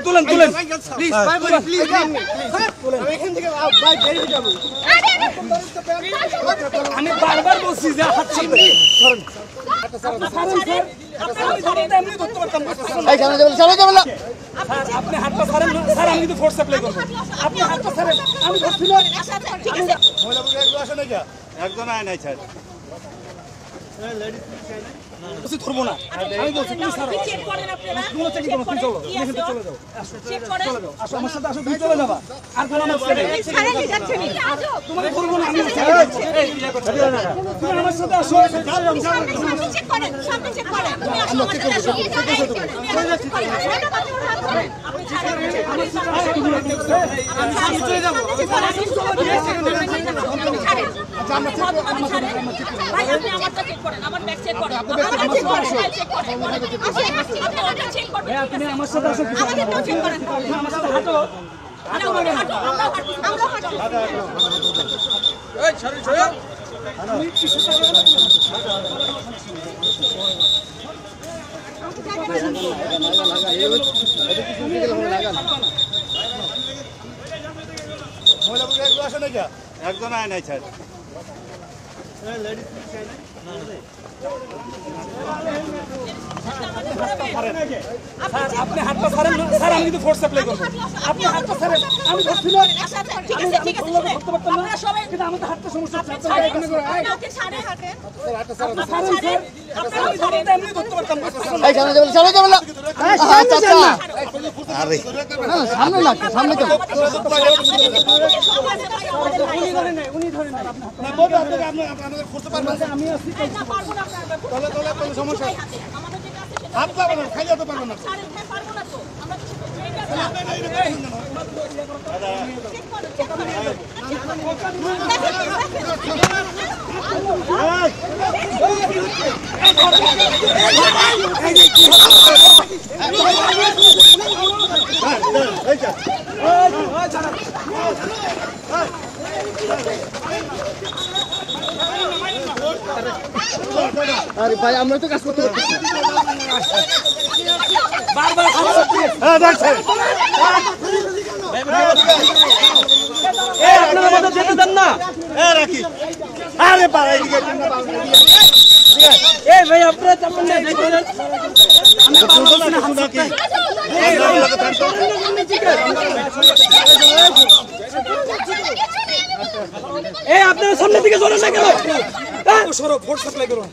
তুলেন প্লিজ আমি বারবার বলছি যে হাত সামনে আপনি হাতটা ছাড়েন স্যার, আমি কিন্তু ফোর্স অ্যাপ্লাই করবো। আপনি হাতটা ছাড়েন, আমি ধরছি না। একজন আয় নাই স্যার, ধরবো না, আমি বলছি তুমি ছাড়ো। কোনো চেকিং করো, তুমি চলো, এখান থেকে চলে যাও, চলে যাও, আসো আমার সাথে, আসো, তুমি চলে যাবা। আর কোনো আমার সাথে তোমাকে ধরবো না, আমি তুমি আমার সাথে আসো। তুমি আমার সাথে আসো, আমার সাথে হাঁটো। একজন আয় নাই স্যার, আপনি হাতটা ছাড়েন স্যার, আমি কিন্তু ফোর্স অ্যাপ্লাই করবো। আপনি হাতটা ছাড়েন, আমি ধরছি না। কিন্তু আমাদের হাতটা সমস্যা হচ্ছে। উনি ধরে সমস্যা হাত পাবো না, খাই যেতে পারবো না। আরে ভাই, আমরা তো কাজ করতে পারছি না। আপনারা আমাদের যেতে দেন না। আরে ভাই আপনারা চাপেন না, আপনারা সামনে দিকে চলে না কেন? ফোর্স অ্যাপ্লাই করুন।